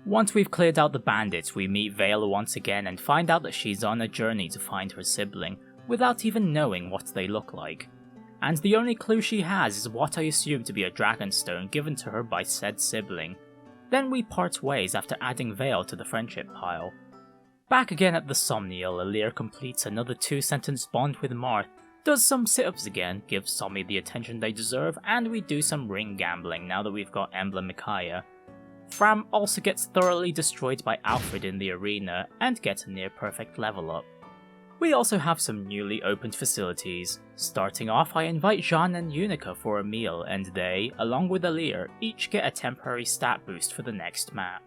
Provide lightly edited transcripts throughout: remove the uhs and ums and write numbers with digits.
Once we've cleared out the bandits, we meet Vale once again and find out that she's on a journey to find her sibling, without even knowing what they look like. And the only clue she has is what I assume to be a dragonstone given to her by said sibling. Then we part ways after adding Vale to the friendship pile. Back again at the Somniel, Alir completes another 2-sentence bond with Marth, does some sit-ups again, gives Sommy the attention they deserve, and we do some ring gambling now that we've got Emblem Hiya. Fram also gets thoroughly destroyed by Alfred in the arena and gets a near perfect level up. We also have some newly opened facilities. Starting off, I invite Jean and Unica for a meal, and they, along with Alir, each get a temporary stat boost for the next map.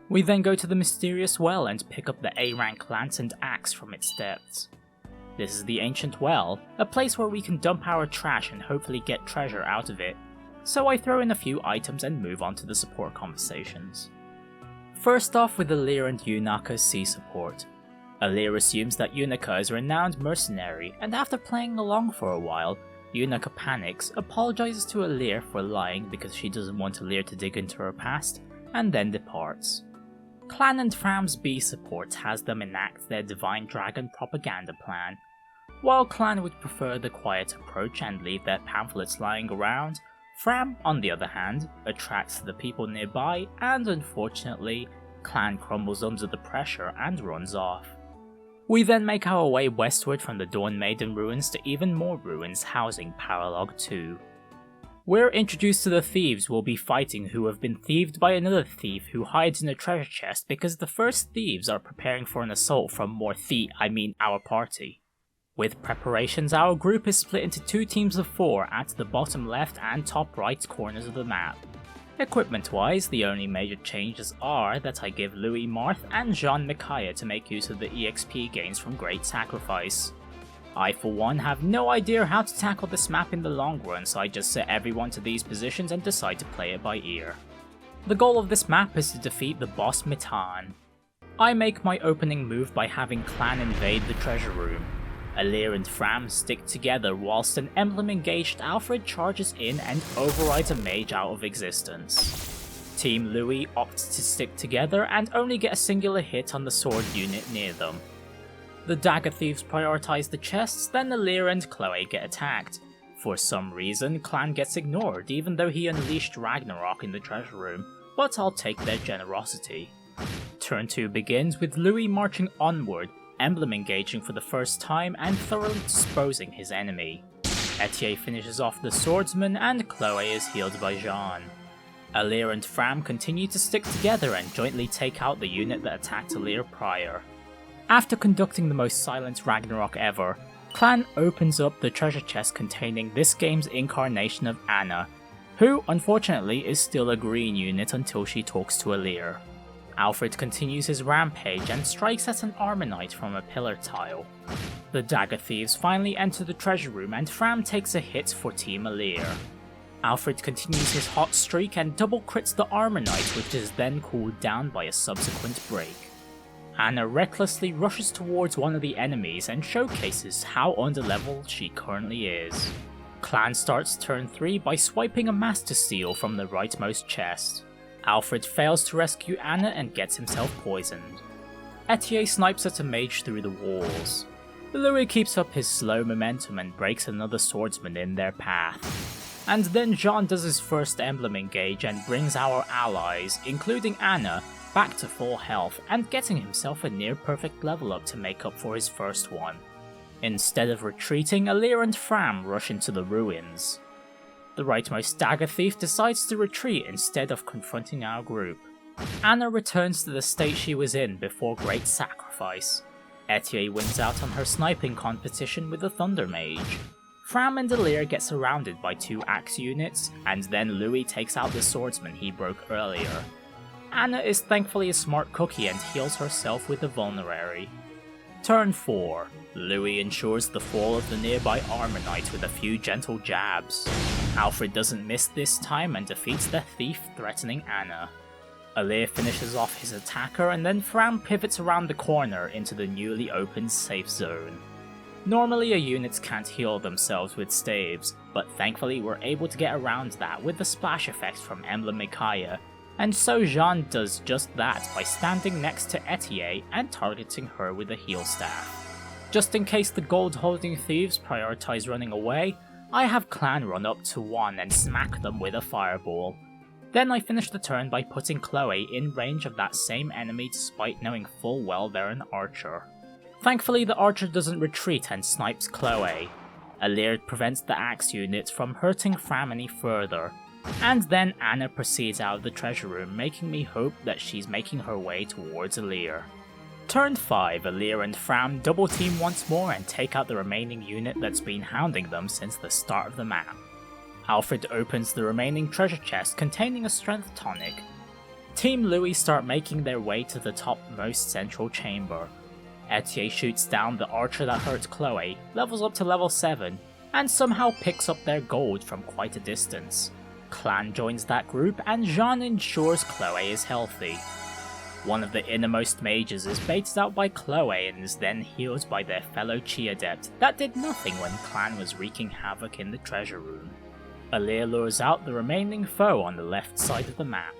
We then go to the mysterious well and pick up the A-rank lance and axe from its depths. This is the ancient well, a place where we can dump our trash and hopefully get treasure out of it, so I throw in a few items and move on to the support conversations. First off with Alir and Unika's sea support. Alir assumes that Unica is a renowned mercenary, and after playing along for a while, Unica panics, apologizes to Alir for lying because she doesn't want Alir to dig into her past, and then departs. Clan and Fram's B support has them enact their Divine Dragon propaganda plan. While Clan would prefer the quiet approach and leave their pamphlets lying around, Fram, on the other hand, attracts the people nearby, and unfortunately, Clan crumbles under the pressure and runs off. We then make our way westward from the Dawn Maiden ruins to even more ruins housing Paralogue 2. We're introduced to the Thieves we'll be fighting who have been thieved by another thief who hides in a treasure chest because the first thieves are preparing for an assault from our party. With preparations, our group is split into 2 teams of 4 at the bottom left and top right corners of the map. Equipment wise, the only major changes are that I give Louis Marth and Jean Micaiah to make use of the EXP gains from Great Sacrifice. I for one have no idea how to tackle this map in the long run, so I just set everyone to these positions and decide to play it by ear. The goal of this map is to defeat the boss Mitan. I make my opening move by having Clan invade the treasure room. Alir and Fram stick together whilst an Emblem engaged Alfred charges in and overrides a mage out of existence. Team Louis opts to stick together and only get a singular hit on the sword unit near them. The dagger thieves prioritize the chests, then Alir and Chloe get attacked. For some reason, Clan gets ignored even though he unleashed Ragnarok in the treasure room, but I'll take their generosity. Turn 2 begins with Louis marching onward, Emblem engaging for the first time and thoroughly disposing his enemy. Etienne finishes off the swordsman and Chloe is healed by Jean. Alir and Fram continue to stick together and jointly take out the unit that attacked Alir prior. After conducting the most silent Ragnarok ever, Clan opens up the treasure chest containing this game's incarnation of Anna, who unfortunately is still a green unit until she talks to Alir. Alfred continues his rampage and strikes at an Armonite from a pillar tile. The dagger thieves finally enter the treasure room and Fram takes a hit for Team Alir. Alfred continues his hot streak and double crits the Armonite, which is then cooled down by a subsequent break. Anna recklessly rushes towards one of the enemies and showcases how underleveled she currently is. Clan starts turn 3 by swiping a Master Seal from the rightmost chest. Alfred fails to rescue Anna and gets himself poisoned. Etienne snipes at a mage through the walls. Louis keeps up his slow momentum and breaks another swordsman in their path. And then Jean does his first Emblem engage and brings our allies, including Anna, back to full health and getting himself a near perfect level up to make up for his first one. Instead of retreating, Alir and Fram rush into the ruins. The rightmost dagger thief decides to retreat instead of confronting our group. Anna returns to the state she was in before Great Sacrifice. Etienne wins out on her sniping competition with the Thunder Mage. Fram and Alir get surrounded by 2 axe units, and then Louis takes out the swordsman he broke earlier. Anna is thankfully a smart cookie and heals herself with the Vulnerary. Turn 4. Louis ensures the fall of the nearby Armonite with a few gentle jabs. Alfred doesn't miss this time and defeats the thief threatening Anna. Alir finishes off his attacker and then Fram pivots around the corner into the newly opened safe zone. Normally a units can't heal themselves with staves, but thankfully we're able to get around that with the splash effect from Emblem Hiya, and so Jean does just that by standing next to Etier and targeting her with a heal staff. Just in case the gold holding thieves prioritize running away, I have Clan run up to one and smack them with a fireball. Then I finish the turn by putting Chloe in range of that same enemy despite knowing full well they're an archer. Thankfully the archer doesn't retreat and snipes Chloe. Alir prevents the axe unit from hurting Fram any further, and then Anna proceeds out of the treasure room, making me hope that she's making her way towards Alir. Turn 5, Alir and Fram double team once more and take out the remaining unit that's been hounding them since the start of the map. Alfred opens the remaining treasure chest containing a strength tonic. Team Louis start making their way to the topmost central chamber. Etier shoots down the archer that hurt Chloe, levels up to level 7, and somehow picks up their gold from quite a distance. Clan joins that group and Jean ensures Chloe is healthy. One of the innermost mages is baited out by Chloe and is then healed by their fellow Chi adept that did nothing when Clan was wreaking havoc in the treasure room. Alir lures out the remaining foe on the left side of the map,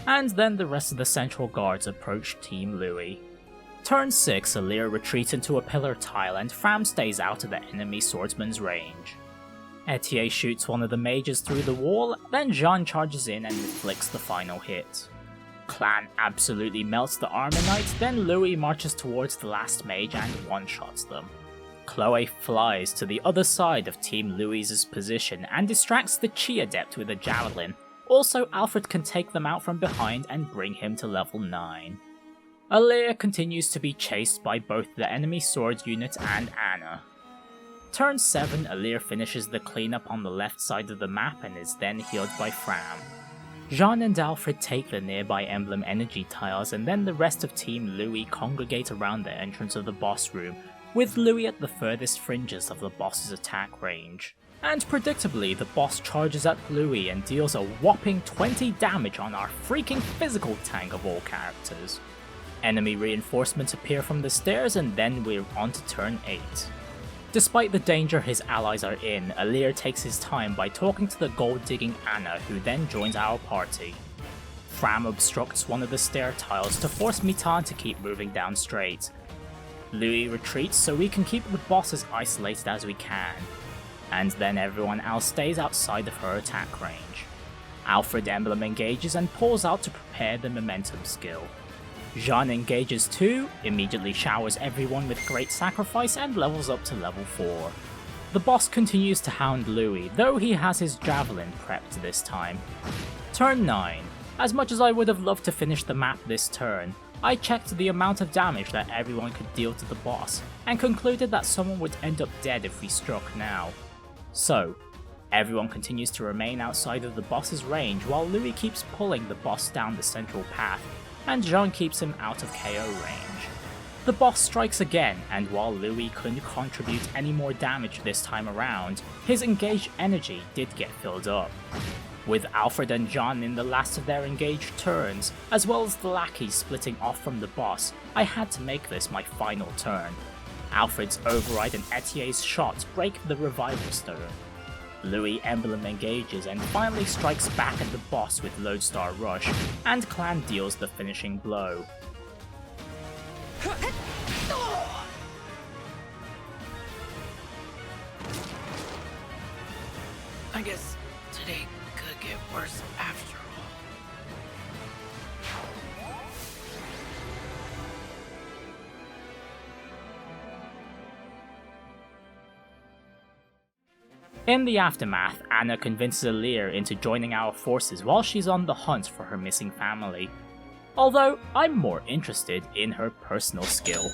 and then the rest of the central guards approach Team Louis. Turn 6, Alir retreats into a pillar tile and Fram stays out of the enemy swordsman's range. Etier shoots one of the mages through the wall, then Jean charges in and inflicts the final hit. Clan absolutely melts the armor knight, then Louis marches towards the last mage and one-shots them. Chloe flies to the other side of Team Louis' position and distracts the Chi adept with a javelin. Also, Alfred can take them out from behind and bring him to level 9. Alir continues to be chased by both the enemy sword unit and Anna. Turn 7, Alir finishes the cleanup on the left side of the map and is then healed by Fram. Jean and Alfred take the nearby Emblem energy tiles and then the rest of Team Louis congregate around the entrance of the boss room, with Louis at the furthest fringes of the boss's attack range. And predictably, the boss charges at Louis and deals a whopping 20 damage on our freaking physical tank of all characters. Enemy reinforcements appear from the stairs and then we're on to turn 8. Despite the danger his allies are in, Alir takes his time by talking to the gold-digging Anna, who then joins our party. Fram obstructs one of the stair tiles to force Mitan to keep moving down straight. Louis retreats so we can keep the boss as isolated as we can, and then everyone else stays outside of her attack range. Alfred Emblem engages and pulls out to prepare the momentum skill. Jean engages too, immediately showers everyone with great sacrifice and levels up to level 4. The boss continues to hound Louis, though he has his javelin prepped this time. Turn 9. As much as I would have loved to finish the map this turn, I checked the amount of damage that everyone could deal to the boss, and concluded that someone would end up dead if we struck now. So, everyone continues to remain outside of the boss's range while Louis keeps pulling the boss down the central path, and Jean keeps him out of KO range. The boss strikes again, and while Louis couldn't contribute any more damage this time around, his engaged energy did get filled up. With Alfred and Jean in the last of their engaged turns, as well as the lackeys splitting off from the boss, I had to make this my final turn. Alfred's override and Etier's shots break the revival stone. Louis Emblem engages and finally strikes back at the boss with Lodestar Rush, and Clan deals the finishing blow. I guess today could get worse after all. In the aftermath, Anna convinces Alir into joining our forces while she's on the hunt for her missing family. Although, I'm more interested in her personal skill.